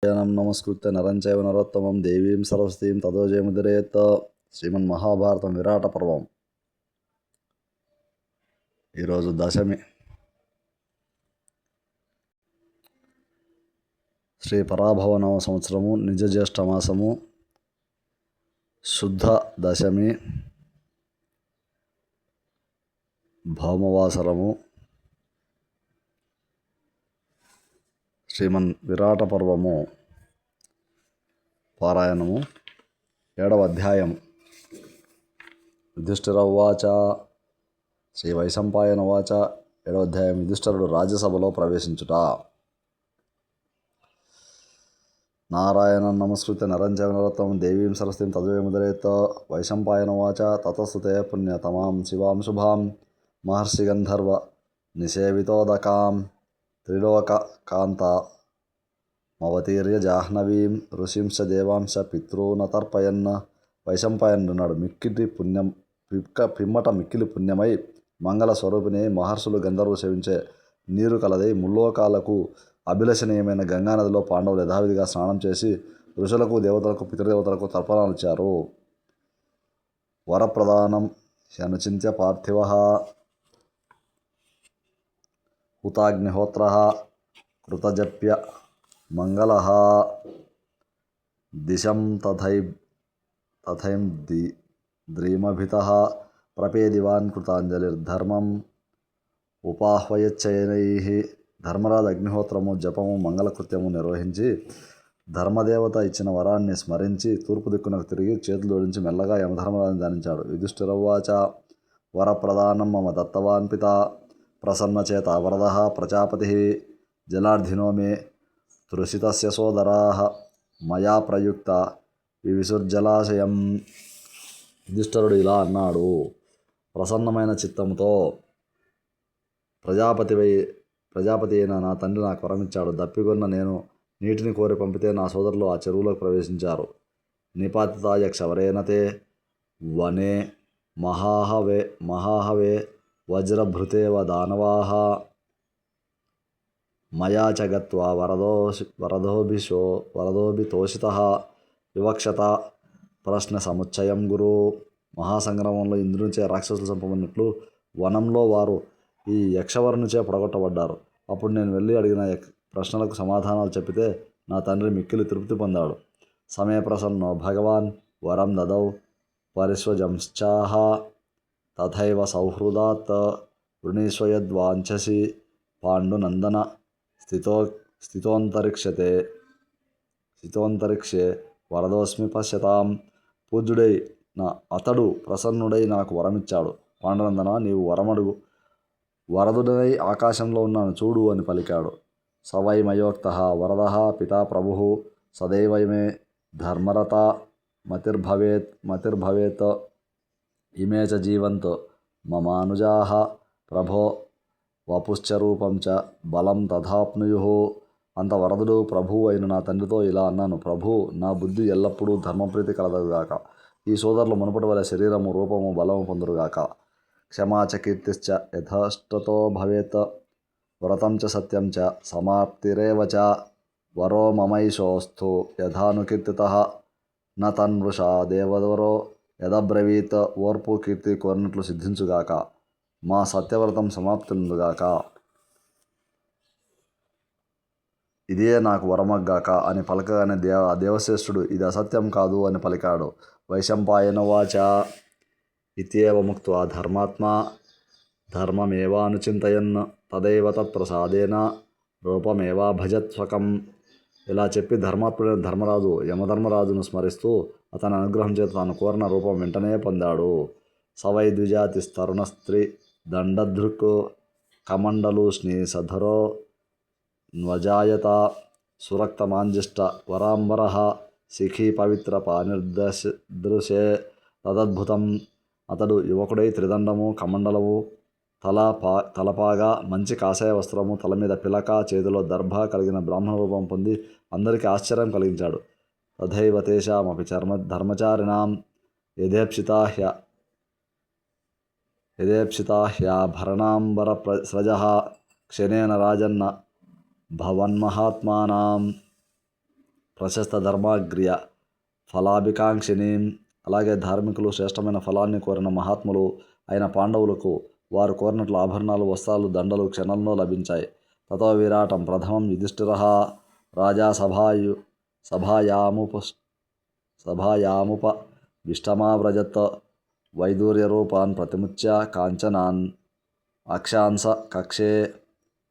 నమస్కృత్య నరం చైవ నరోత్తమం దేవీం సరస్వతీం తతో జయముదిరేత్. శ్రీమన్మహాభారతం విరాట పర్వం. ఈరోజు దశమి. శ్రీ పరాభవనవ సంవత్సరము, నిజ జ్యేష్ఠ మాసము, శుద్ధ దశమి, భౌమవాసరము. శ్రీమన్ విరాట పర్వము పారాయణము 7వ అధ్యాయం. యుధిష్ఠిర ఉవాచ. శ్రీ వైశంపాయన ఉవాచ. 7వ అధ్యాయం. యుధిష్ఠిరుడు రాజ్యసభలో ప్రవేశించుట. నారాయణం నమస్కృత్య నరం చైవ నరోత్తమం దేవీం సరస్వతీం తతో జయముదిరేత్. వైశంపాయన ఉవాచ. తతస్తుతే పుణ్యతమాం శివాం శుభాం మహర్షి గంధర్వ నిషేవితోదకాం త్రిలోకకాంతమవతీర్య జాహ్నవీం ఋషింశ దేవాంశ పితృనతర్పయన్. వైశంపాయనుడు మిక్కిలి పుణ్యం పిమ్మట మిక్కిలి పుణ్యమై మంగళ స్వరూపిణి మహర్షులు గంధర్వులు సేవించే నీరు కలదై ముల్లోకాలకు అభిలషణీయమైన గంగానదిలో పాండవులు యథావిధిగా స్నానం చేసి ఋషులకు దేవతలకు పితృదేవతలకు తర్పణాలు ఇచ్చారు. వరప్రదానం హ్యనుచింత్య పార్థివ హుతాగ్నిహోత్ర కృతజప్య మంగళ దిశం తథైంద్రీమభితః ప్రపేదివాన్ కృతాంజలిర్ధర్మం ఉపాహ్వయచ్చయనైః. ధర్మరాజు అగ్నిహోత్రము, జపము, మంగళకృత్యము నిర్వహించి ధర్మదేవత ఇచ్చిన వరాన్ని స్మరించి తూర్పు దిక్కునకు తిరిగి చేతులు జోడించి మెల్లగా యమధర్మరాజుని ధ్యానించాడు. యుధిష్ఠిర ఉవాచ. వరప్రదానం మమ దత్తవాన్ పితా ప్రసన్నచేత వరదః ప్రజాపతిః జలార్ధినో మే తృషితస్య సోదరాః మయా ప్రయుక్త వివిసుర్జలాశయం. యుధిష్ఠిరుడు ఇలా అన్నాడు. ప్రసన్నమైన చిత్తముతో ప్రజాపతి అయిన నా తండ్రి నాకు వరమిచ్చాడు. దప్పిగొన్న నేను నీటిని కోరి పంపితే నా సోదరులు ఆ చెరువులోకి ప్రవేశించారు. నిపాతితాయ క్షవరేణతే వనే మహాహవే వజ్రభృతేవ దానవాః మయా చ గత్వా వరదోభితోషితః వివక్షత ప్రశ్న సముచ్చయం గురు. మహాసంగ్రామంలో ఇంద్రునిచే రాక్షసులు చంపబడినట్లు వనంలో వారు ఈ యక్షవరునిచే పొడగొట్టబడ్డారు. అప్పుడు నేను వెళ్ళి అడిగిన ప్రశ్నలకు సమాధానాలు చెప్పితే నా తండ్రి మిక్కిలి తృప్తి పొందాడు. సమే ప్రసన్నో భగవాన్ వరం దదౌ పరిస్వజంశ్చాహ తథైవ సౌహృదాత్ వృణీష్వయద్వాంఛసి పాండునందన స్థితోంతరిక్షే వరదోస్మి పశ్యతాం. పూజ్యుడైన అతడు ప్రసన్నుడై నాకు వరమిచ్చాడు. పాండునందన, నీవు వరమడుగు. వరదుడనై ఆకాశంలో ఉన్నాను చూడు అని పలికాడు. సవై మయోక్తః వరదః పితా ప్రభుః సదైవమే ధర్మరతా మతిర్భవేత్ ఇమే చ జీవంతు మమానుజాః ప్రభో వపుశ్చ రూపం చ బలం తథాప్నుయుః. అంత వరదుడు ప్రభువు అయిన నా తండ్రితో ఇలా అన్నాను. ప్రభు, నా బుద్ధి ఎల్లప్పుడూ ధర్మప్రీతి కలదరుగాక. ఈ సోదరులు మునుపటి వలె శరీరము, రూపము, బలము పొందురుగాక. క్షమా చ కీర్తిశ్చ యథాష్టతో భవేత్ వ్రతం చ సత్యం చ సమాప్తిరేవ చ వరో మమైషోస్తు యథానుకీర్తితః న తన్వృషా దేవవరో యదబ్రవీత్. ఓర్పు, కీర్తి కోరినట్లు సిద్ధించుగాక. మా సత్యవ్రతం సమాప్తిందుగాక. ఇదే నాకు వరమగ్గాక అని పలకగానే దేవశ్రేష్ఠుడు ఇది అసత్యం కాదు అని పలికాడు. వైశంపాయన ఉవాచ. ఇత్యేవముక్త్వా ధర్మాత్మా ధర్మమేవానుచింతయన్ తదైవ తత్ప్రసాదేన రూపమేవాభజత్స్వకం. ఇలా చెప్పి ధర్మాత్ముడైన ధర్మరాజు యమధర్మరాజును స్మరిస్తూ అతని అనుగ్రహం చేత తాను కోరిన రూపం వెంటనే పొందాడు. సవై ద్విజాతిస్తరుణ స్త్రీ దండధృక్ కమండలూష్ణీ సధరో న్వజాయత సురక్తమాంజిష్ట వరాంబరః శిఖీ పవిత్ర పానిర్దృశే తదద్భుతం. అతడు యువకుడై త్రిదండము, కమండలము, తలపాగా, మంచి కాషాయ వస్త్రము, తల మీద పిలక, చేతిలో దర్భ కలిగిన బ్రాహ్మణ రూపం పొంది అందరికీ ఆశ్చర్యం కలిగించాడు. తథైవ తేషామపి ధర్మచారిణాం యథేప్సితాహ్యాభరణాంబరస్రజః క్షణేన రాజన్న భవన్మహాత్మానాం. ప్రశస్త ధర్మాగ్ర్య ఫలాభికాంక్షిణీం. అలాగే ధార్మికులు శ్రేష్టమైన ఫలాన్ని కోరిన మహాత్ములు అయిన పాండవులకు వారు కోరినట్లు ఆభరణాలు, వస్త్రాలు, దండలు క్షణంలో లభించాయి. తతో విరాటం ప్రథమం యుధిష్ఠిరః రాజా సభాయాముపవిష్టమావ్రజత్ వైదూర్యరూపాన్ ప్రతిముచ్య కాంచనాన్ అక్షాంస కక్షే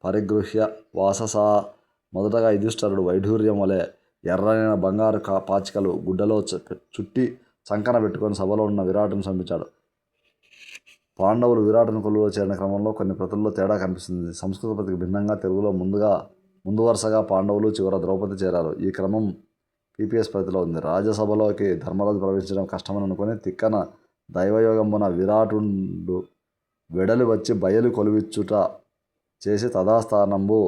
పరిగృహ్య వాససా. మొదటగా యుధిష్ఠిరుడు వైఢూర్యం వలె ఎర్రనైన బంగారు పాచికలు గుడ్డలో చుట్టి చంకన పెట్టుకొని సభలో ఉన్న విరాటును చంపించాడు. పాండవులు విరాటును కొలువులో చేరిన క్రమంలో కొన్ని ప్రతుల్లో తేడా కనిపిస్తుంది. సంస్కృత ప్రతికి భిన్నంగా తెలుగులో ముందు వరుసగా పాండవులు, చివర ద్రౌపది చేరారు. ఈ క్రమం పీపీఎస్ ప్రతిలో ఉంది. రాజ్యసభలోకి ధర్మరాజు ప్రవేశించడం కష్టమని అనుకుని తిక్కన దైవయోగంబున విరాటుండు వెడలి వచ్చి బయలు కొలువిచ్చుట చేసి తదాస్థానంబు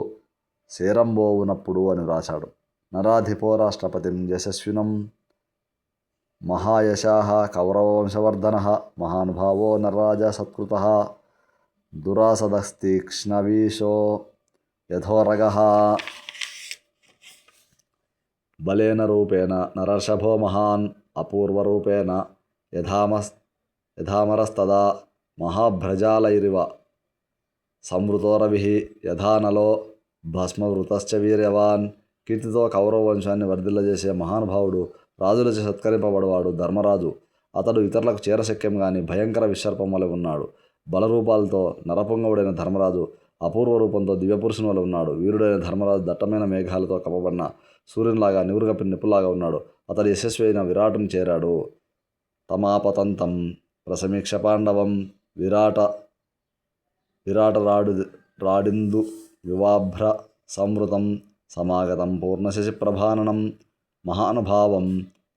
శేరంబోవునప్పుడు అని వ్రాశాడు. నరాధిపో రాష్ట్రపతిం యశస్వినం మహాయశాః కౌరవవంశవర్ధనః మహానుభావో నరరాజ సత్కృతః దురాసదస్తీక్ష్ణవీశో యథోరగః. బలేన రూపేణ నరర్షభో మహాన్ అపూర్వరూపేణ యథామరస్తదా మహాభ్రజాలైరివ సంవృతోరవిః యథానలో భస్మవృతశ్చ వీర్యవాన్. కీర్తితో కౌరవ వంశాన్ని వర్ధిల్లజేసే మహానుభావుడు, రాజులచే సత్కరింపబడవాడు ధర్మరాజు. అతడు ఇతరులకు చేరశక్యం గాని భయంకర విసర్పం వలె ఉన్నాడు. బలరూపాలతో నరపుంగవుడైన ధర్మరాజు అపూర్వ రూపంతో దివ్యపురుషుని వలె ఉన్నాడు. వీరుడైన ధర్మరాజు దట్టమైన మేఘాలతో కప్పబడిన సూర్యునిలాగా నివురుగప్పిన నిప్పులాగా ఉన్నాడు. అతడు యశస్వి అయిన విరాటుని చేరాడు. తమాపతంతం ప్రసమీక్ష పాండవం రాడిందు వివాభ్ర సంవృతం సమాగతం పూర్ణశశి ప్రభాననం మహానుభావం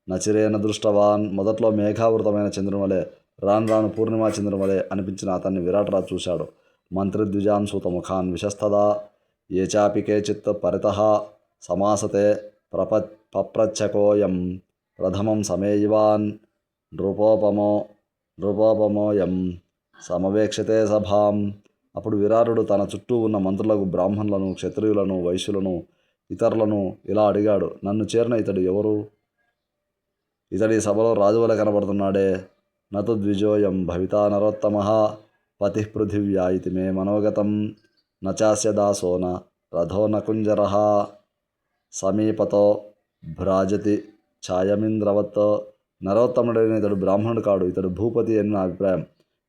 నచిరేణ దృష్టవాన్. మొదట్లో మేఘావృతమైన చంద్రుని వలె రాను పూర్ణిమా చంద్రుని వలె అనిపించిన అతన్ని విరాటరాజు చూశాడు. మంత్రిద్విజాన్ సూతముఖాన్ విశస్తదా ఏ చాపి కేచిత్ పరితః సమాసతే పప్రచ్ఛకోయం ప్రథమం సమేయివాన్ నృపోపమోయం సమవేక్షతే సభాం. అప్పుడు విరాటుడు తన చుట్టూ ఉన్న మంత్రులకు, బ్రాహ్మణులను, క్షత్రియులను, వైశ్యులను, ఇతరులను ఇలా అడిగాడు. నన్ను చేరిన ఇతడు ఎవరు? ఇతడి సభలో రాజువలె కనబడుతున్నాడే. నతు ద్విజోయం భవితా నరోత్తమః పతిః పృథివ్యా ఇతి మే మనోగతం నచాస్య దాసో న రథో న కుంజరః సమీపతో భ్రాజతి ఛాయమింద్రవత్. నరోత్తముడైన ఇతడు బ్రాహ్మణుడు కాడు, ఇతడు భూపతి అని నా అభిప్రాయం.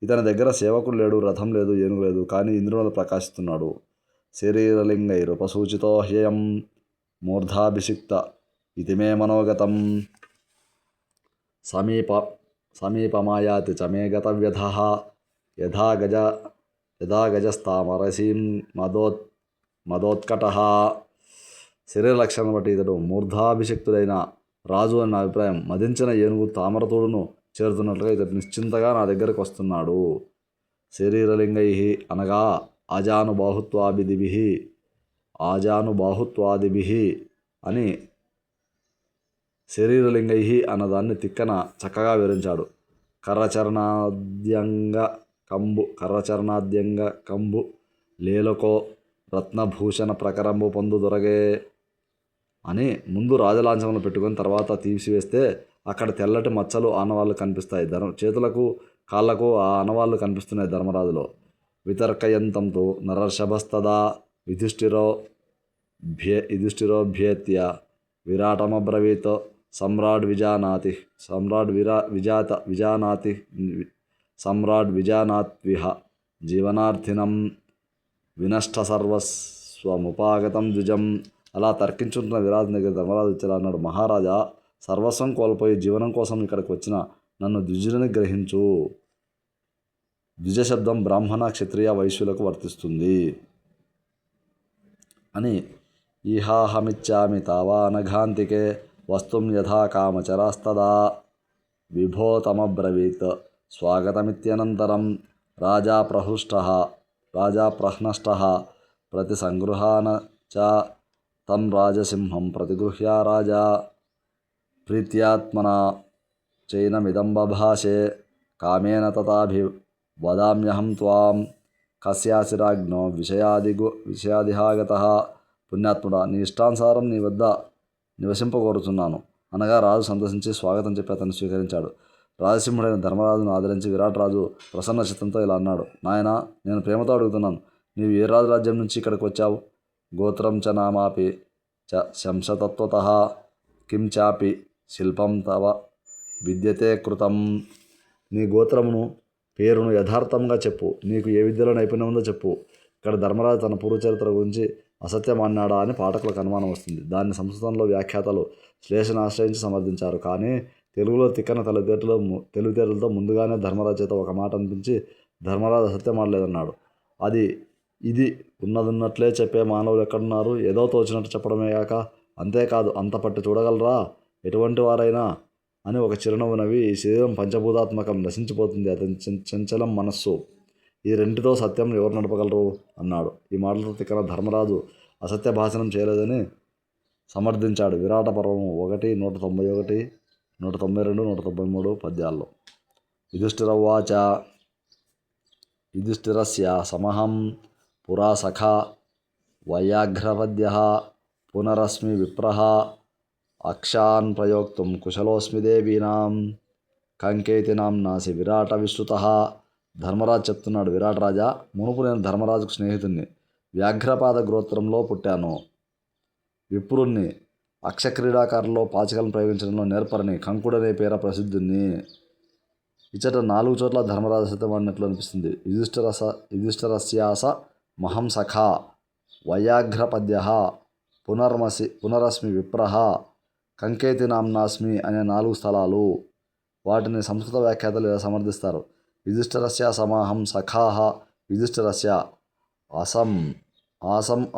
ఇతని దగ్గర సేవకుడు లేడు, రథం లేదు, ఏనుగు లేదు, కానీ ఇంద్రుని ప్రకాశిస్తున్నాడు. శరీరలింగైరుపసూచితో హ్యయం మూర్ధాభిషిక్త ఇతి మే మనోగతం సమీపమాయాతి చ మే గతవ్యథః యథా గజస్తామరసీం మదోత్కటః. శరీర లక్షణాన్ని బట్టి ఇతడు మూర్ధాభిషిక్తుడైన రాజు అని నా అభిప్రాయం. మదించిన ఏనుగు తామరతోడును చేరుతున్నట్లుగా ఇతడు నిశ్చింతగా నా దగ్గరకు వస్తున్నాడు. శరీరలింగై అనగా ఆజానుబాహుత్వాదిభిః అని శరీరలింగై అన్నదాన్ని తిక్కన చక్కగా వివరించాడు. కర్రచరణాద్యంగ కంబు లేలకో రత్నభూషణ ప్రకరంబు పొందు దొరగే అని ముందు రాజలాంఛనలు పెట్టుకొని తర్వాత తీసివేస్తే అక్కడ తెల్లటి మచ్చలు, ఆనవాళ్ళు కనిపిస్తాయి. చేతులకు, కాళ్లకు ఆ ఆనవాళ్ళు కనిపిస్తున్నాయి ధర్మరాజులో. వితర్కయంతంతో నరర్షభస్తదా యుధిష్ఠిరోభ్యేత్య విరాటమబ్రవీత్ సమ్రాడ్ విజానాత్విహ జీవనార్థినం వినష్ట సర్వస్వముపాగతం ద్విజం. అలా తర్కించుంటున్న విరాజు దగ్గర ధర్మరాజు వచ్చేలా అన్నాడు. మహారాజా, సర్వస్వం కోల్పోయి జీవనం కోసం ఇక్కడికి వచ్చిన నన్ను ద్విజుడిని గ్రహించు. ద్విజ శబ్దం బ్రాహ్మణ, క్షత్రియ, వైశ్యులకు వర్తిస్తుంది అని. ఈహాహమిచ్చామి తావానఘాంతికే వస్తుం యథా కామచరాస్తదా విభోతమబ్రవీత్ స్వాగతమిత్యనంతరం రాజా ప్రహ్నష్టః ప్రతిసంగృహాన చ తం రాజసింహం ప్రతిగృహ్య రాజా ప్రీత్యాత్మనా చైనమిదం బభాషే కామేన తథాభివదామ్యహం త్వాం కస్యాసిరాజ్ఞో విషయాదిహాగతః. పుణ్యాత్ముడా, నీ ఇష్టానుసారం నీ వద్ద నివసింపగోరుతున్నాను అనగా రాజు సంతోషించి స్వాగతం చెప్పి అతన్ని స్వీకరించాడు. రాజసింహుడైన ధర్మరాజును ఆదరించి విరాట్ రాజు ప్రసన్న చిత్తంతో ఇలా అన్నాడు: నాయనా, నేను ప్రేమతో అడుగుతున్నాను, నీవు ఏ రాజు రాజ్యం నుంచి ఇక్కడికి వచ్చావు? గోత్రం చ నామాపి చ శంసతత్వతః కిం చాపి శిల్పం తవ విద్యతే కృతం. నీ గోత్రమును, పేరును యథార్థంగా చెప్పు. నీకు ఏ విద్యలో నైపుణ్యం ఉందో చెప్పు. ఇక్కడ ధర్మరాజు తన పూర్వచరిత్ర గురించి అసత్యం అన్నాడా అని పాఠకులకు అనుమానం వస్తుంది. దాన్ని సంస్కృతంలో వ్యాఖ్యాతలు శ్లేషను ఆశ్రయించి సమర్థించారు. కానీ తెలుగులో తిక్కన తెలివితేటలతో ముందుగానే ధర్మరాజు చేత ఒక మాట అనిపించి ధర్మరాజు అసత్యం ఆడలేదన్నాడు. ఇది ఉన్నట్లే చెప్పే మానవులు ఎక్కడున్నారు? ఏదో తోచినట్టు చెప్పడమే కాక అంతేకాదు, అంత పట్టి చూడగలరా ఎటువంటి వారైనా అని ఒక చిరునవ్వు నవ్వి, ఈ శరీరం పంచభూతాత్మకం, నశించిపోతుంది, అతని చంచలం మనస్సు, ఈ రెంటితో సత్యం ఎవరు నడపగలరు అన్నాడు. ఈ మాటలతో తిక్కన ధర్మరాజు అసత్య భాషణం చేయలేదని సమర్థించాడు. విరాట పర్వము 1, 191, 192, 193 పద్యాల్లో. యుధిష్ఠిరవాచ: యుధిష్ఠిరస్య సమహం పురా సఖా వైయాఘ్రపద్యః పునరస్మి విప్రః అక్షాన్ ప్రయోక్తుం కుశలోస్మి దేవీనాం కంకేతి నామ్నాసి విరాట విశ్రుతః. ధర్మరాజు చెప్తున్నాడు: విరాట రాజా, మునుపు నేను ధర్మరాజుకు స్నేహితుణ్ణి, వ్యాఘ్రపాద గోత్రంలో పుట్టాను. విప్రుణ్ణి, అక్షక్రీడాకారుల్లో పాచికలను ప్రయోగించడంలో నేర్పరని, కంకుడనే పేర ప్రసిద్ధుణ్ణి. ఇచ్చట 4 చోట్ల ధర్మరాజు సత్యం అన్నట్లు అనిపిస్తుంది. యుధిష్ఠిరస్యాస మహం సఖా వైయాఘ్రపద్యః పునరస్మి విప్రః కంకేతి నామ్నాస్మి అనే 4 స్థలాలు. వాటిని సంస్కృత వ్యాఖ్యాతలు ఇలా సమర్థిస్తారు: యుధిష్ఠిరస్య సమాహం సఖాః యుధిష్ఠిరస్య ఆసం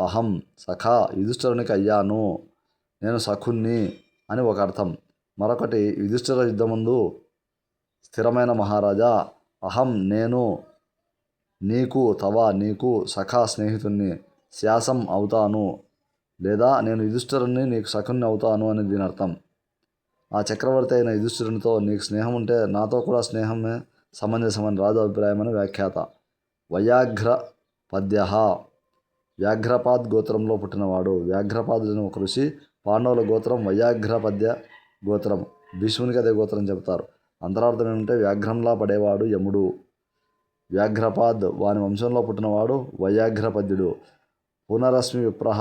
అహం సఖా, యుధిష్ఠిరునికి అయ్యాను, నేను సఖుణ్ణి అని ఒక అర్థం. మరొకటి, యుధిష్ఠిర యుద్ధముందు స్థిరమైన మహారాజా, అహం నేను, నీకు సఖా స్నేహితుణ్ణి, శ్యాసం అవుతాను, లేదా నేను యుధిష్ఠిరుణ్ణి నీకు సఖుణ్ణి అవుతాను అని దీని అర్థం. ఆ చక్రవర్తి అయిన యుధిష్ఠిరునితో నీకు స్నేహం ఉంటే నాతో కూడా స్నేహమే సమంజసమని రాజు అభిప్రాయమని వ్యాఖ్యాత. వైయాఘ్రపద్యః, వ్యాఘ్రపాద్ గోత్రంలో పుట్టినవాడు. వ్యాఘ్రపాదులని ఒక ఋషి. పాండవుల గోత్రం వైయాఘ్రపద్య గోత్రం. భీష్మునికి అదే గోత్రం చెబుతారు. అంతరార్థం ఏమంటే వ్యాఘ్రంలా పడేవాడు యముడు. వ్యాఘ్రపాద్ వాని వంశంలో పుట్టినవాడు వైయాఘ్రపద్యుడు. పునరస్మి విప్రః,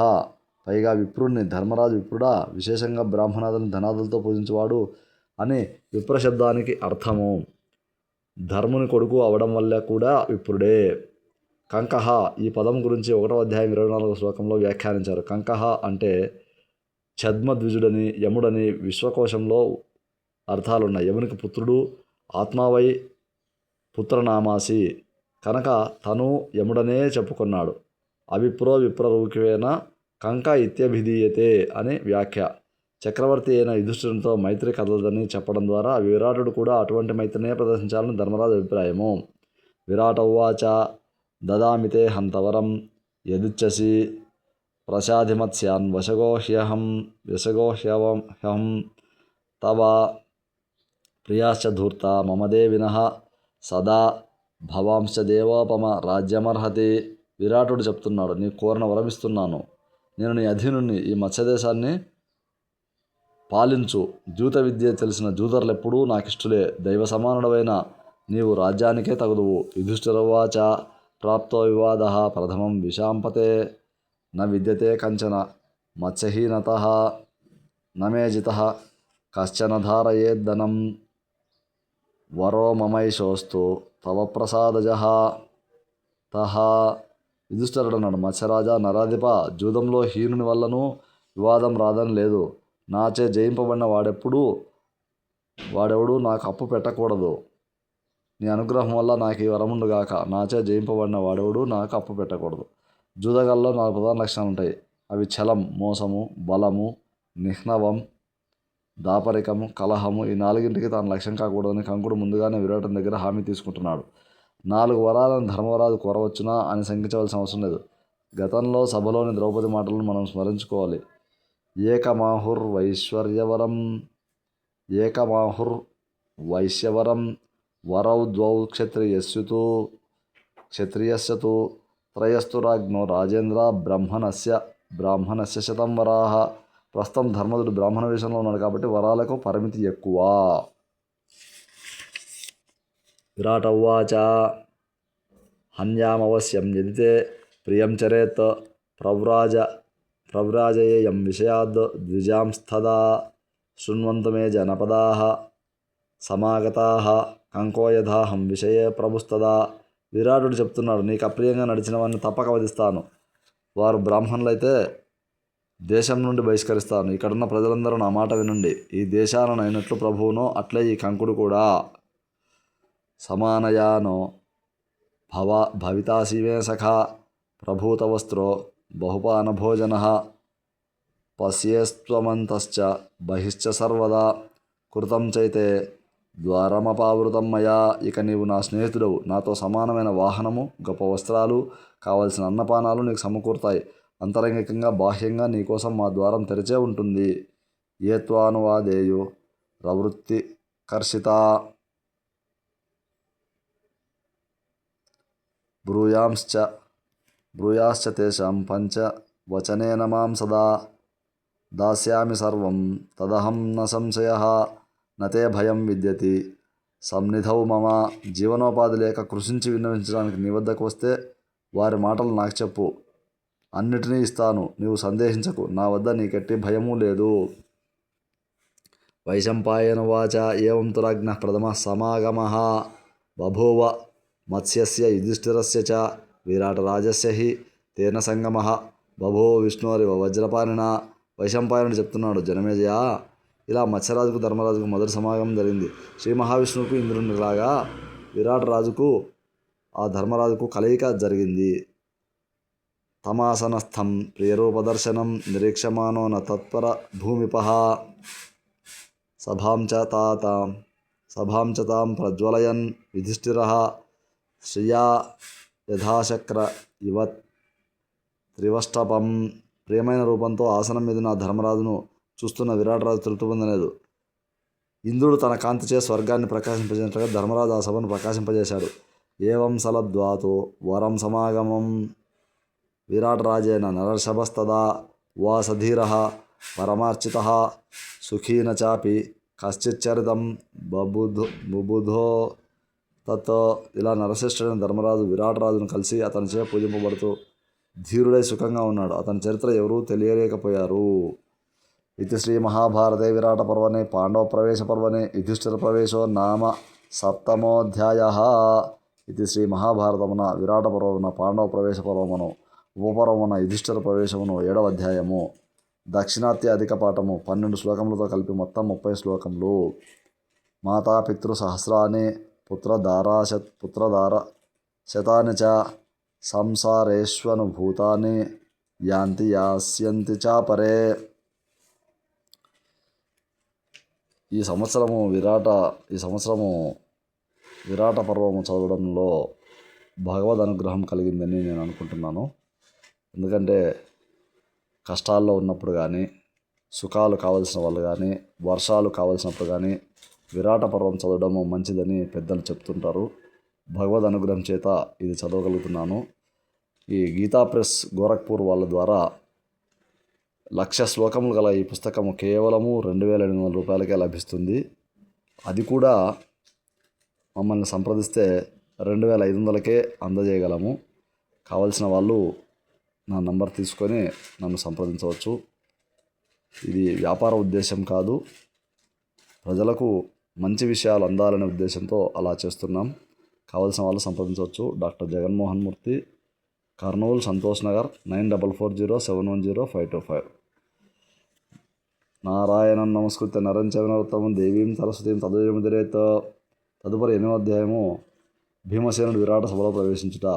పైగా విప్రుణ్ణి, ధర్మరాజు విప్రుడా, విశేషంగా బ్రాహ్మణాదులను ధనాదులతో పూజించేవాడు అని విప్రశబ్దానికి అర్థము. ధర్ముని కొడుకు అవడం వల్ల కూడా విప్రుడే. కంకహ, ఈ పదం గురించి 1వ అధ్యాయం 24వ శ్లోకంలో వ్యాఖ్యానించారు. కంకహ అంటే ఛద్మద్విజుడని, యముడని విశ్వకోశంలో అర్థాలున్నాయి. యమునికి పుత్రుడు, ఆత్మావై పుత్రనామాసి కనుక తను యముడనే చెప్పుకున్నాడు. అవిప్రో విప్రరూపివేన కంక ఇత్యభిధీయతే అని వ్యాఖ్య. చక్రవర్తి అయిన యుధిష్ఠిరునితో మైత్రి కదలదని చెప్పడం ద్వారా విరాటుడు కూడా అటువంటి మైత్రినే ప్రదర్శించాలని ధర్మరాజు అభిప్రాయము. విరాట ఉవాచ: దదామితే హంతవరం యదిచ్చసి ప్రసాధిమత్స్యాన్ వశగోహ్యహం తవ ప్రియాశ్చ ధూర్త మమ దేవినః సదా భవాంశ్చ దేవోపమ రాజ్యమర్హతి. విరాటుడు చెప్తున్నాడు: నీ కోరిన వరమిస్తున్నాను, నేను నీ అధీనుణ్ణి, ఈ మత్స్యదేశాన్ని పాలించు. జూత విద్య తెలిసిన జూదరులెప్పుడూ నాకిష్టులే. దైవ సమానుడవైన నీవు రాజ్యానికే తగుదువు. యుధిష్ఠిరవాచ: ప్రాప్తో వివాదః ప్రథమం విశాంపతే న విద్యతే కంచన మత్స్యహీనతః నమే జితః కశ్చన ధారయేద్దనం వరో మమైషోస్తు తవ ప్రసాదజః తః. యుధిష్ఠిరుడు అన్నాడు: మత్స్యరాజా, నరాధిప, జూదంలో హీనుని వల్లను వివాదం రాదని లేదు. నాచే జయింపబడిన వాడెవడు నాకు అప్పు పెట్టకూడదు. నీ అనుగ్రహం వల్ల నాకు ఈ వరముండుగాక. నాచే జయింపబడిన వాడెవడు నాకు అప్పు పెట్టకూడదు. జూదగాల్లో 4 ప్రధాన లక్షణాలు ఉంటాయి. అవి ఛలం, మోసము, బలము, నిహ్నవం, దాపరికము, కలహము. ఈ 4ంటికి తాను లక్ష్యం కాకూడదని కంకుడు ముందుగానే విరాటుని దగ్గర హామీ తీసుకుంటున్నాడు. 4 వరాలను ధర్మరాజు కోరవచ్చునా అని శంకించవలసిన అవసరం లేదు. గతంలో సభలోని ద్రౌపది మాటలను మనం స్మరించుకోవాలి. ఏకమాహుర్వైశ్యవరం వరౌ ద్వౌ క్షత్రియస్య త్రయస్తు రాజ్ఞో రాజేంద్ర బ్రాహ్మణస్య 100 వరాః ప్రస్తుతం ధర్మజుడు బ్రాహ్మణ వేషంలో ఉన్నాడు కాబట్టి వరాలకు పరిమితి ఎక్కువ. విరాట ఉవాచ హన్యామవశ్యం యదితే ప్రియం చరేత్ ప్రవ్రాజయేయం విషయాద్ ద్విజాంస్తదా శృణ్వంతు మే జనపదాః సమాగతాః కంకో యథాహం విషయే ప్రభుస్తదా. విరాటుడు చెప్తున్నాడు, నీకు అప్రియంగా నడిచిన వారిని తప్పక వధిస్తాను. వారు బ్రాహ్మణులైతే దేశం నుండి బహిష్కరిస్తాను. ఇక్కడున్న ప్రజలందరూ నా మాట వినండి. ఈ దేశాలను అయినట్లు ప్రభువునో అట్లే ఈ కంకుడు కూడా. సమానయానో భవితాసి మే సఖా ప్రభూతవస్త్రో బహుపానభోజనః పశ్యేస్త్వమంతశ్చ బహిశ్చ సర్వదా కృతం చైతే ద్వారమపావృతం మయా. ఇక నీవు నా స్నేహితుడవు. నాతో సమానమైన వాహనము, గొప్ప వస్త్రాలు, కావలసిన అన్నపానాలు నీకు సమకూరుతాయి. అంతరంగికంగా బాహ్యంగా నీకోసం మా ద్వారం తెరిచే ఉంటుంది. ఏ త్వానువాదేయు ప్రవృత్తి కర్షిత బ్రూయాశ్చ తేషాం పంచ వచనేన మాం సదా దాస్యామి సర్వం తదహం న సంశయః నతే భయం విద్యతి సన్నిధౌ మమ. జీవనోపాధి లేక కృషించి విన్నవించడానికి నీ వద్దకు వస్తే వారి మాటలు నాకు చెప్పు, అన్నిటినీ ఇస్తాను. నీవు సందేహించకు, నా వద్ద నీకెట్టి భయమూ లేదు. వైశంపాయనువాచ ఏవం తు రాజ్ఞః ప్రథమః సమాగమః బభూవ మత్స్యస్య యుధిష్ఠిరస్య చ విరాటరాజస్య హి తేన సంగమః బభూవ విష్ణోరివ వజ్రపాణినా. వైశంపాయనుడు చెప్తున్నాడు, జనమేజయ, ఇలా మత్స్యరాజుకు ధర్మరాజుకు మొదటి సమాగమం జరిగింది. శ్రీ మహావిష్ణువుకు ఇంద్రునిలాగా విరాటరాజుకు ఆ ధర్మరాజుకు కలయిక జరిగింది. తమాసనస్థం ప్రియరూపదర్శనం నిరీక్షమానో న తత్పర భూమిపః సభాం చ తాం ప్రజ్వలయన్ యుధిష్ఠిరః శ్రియా యథాశక్ర ఇవ త్రివష్టపం. ప్రియమైన రూపంతో ఆసనం మీద నా ధర్మరాజును చూస్తున్న విరాటరాజు తృప్తి పొందలేదు. ఇంద్రుడు తన కాంతిచే స్వర్గాన్ని ప్రకాశింపజేసినట్లుగా ధర్మరాజు ఆ సభను ప్రకాశింపజేశాడు. ఏవం సలబ్ధ్వాతో వరం సమాగమం విరాటరాజేన నరర్షభస్తదా వాసధీరః పరమార్చితః సుఖీన చాపి కశ్చిచ్చరితం బుబుధో తత్. ఇలా నరశ్రేష్ఠుడైన ధర్మరాజు విరాటరాజును కలిసి అతనిచే పూజింపబడుతూ ధీరుడై సుఖంగా ఉన్నాడు. అతని చరిత్ర ఎవరూ తెలియలేకపోయారు. ఇది శ్రీ మహాభారతే విరాట పర్వణే పాండవ ప్రవేశ పర్వణే యుధిష్ఠిర ప్రవేశో నామ సప్తమోధ్యాయః. ఇది శ్రీ మహాభారతమున విరాట పర్వమున పాండవ ప్రవేశ పర్వమును ఉపపర్వమున యుధిష్ఠిర ప్రవేశమును 7వ అధ్యాయము. దక్షిణాత్య అధిక పాఠము 12 శ్లోకములతో కలిపి మొత్తం 30 శ్లోకములు. మాతాపితృ సహస్రాన్ని పుత్రధార శతాని చ సంసారేష్వనుభూతాని యాంతి యాస్యంతి చాపరే. ఈ సంవత్సరము విరాట పర్వము చదవడంలో భగవద్ అనుగ్రహం కలిగిందని నేను అనుకుంటున్నాను. ఎందుకంటే కష్టాల్లో ఉన్నప్పుడు కానీ, సుఖాలు కావలసిన వాళ్ళు కానీ, వర్షాలు కావలసినప్పుడు కానీ విరాట పర్వం చదవడము మంచిదని పెద్దలు చెప్తుంటారు. భగవద్ అనుగ్రహం చేత ఇది చదవగలుగుతున్నాను. ఈ గీతా ప్రెస్ గోరఖ్పూర్ వాళ్ళ ద్వారా 1,00,000 శ్లోకములు గల ఈ పుస్తకము కేవలము 2,800 రూపాయలకే లభిస్తుంది. అది కూడా మమ్మల్ని సంప్రదిస్తే 2,500కే అందజేయగలము. కావలసిన వాళ్ళు నా నంబర్ తీసుకొని నన్ను సంప్రదించవచ్చు. ఇది వ్యాపార ఉద్దేశం కాదు, ప్రజలకు మంచి విషయాలు అందాలనే ఉద్దేశంతో అలా చేస్తున్నాం. కావలసిన వాళ్ళు సంప్రదించవచ్చు. డాక్టర్ జగన్మోహన్ మూర్తి, కర్నూలు, సంతోష్ నగర్ 9440710525. నారాయణం నమస్కృత్య నరం చైవ నరోత్తమం దేవీం సరస్వతీం తదేవ ముదిరేత్. తదుపరి 8వ అధ్యాయము భీమసేనుడు విరాట సభలో ప్రవేశించుట.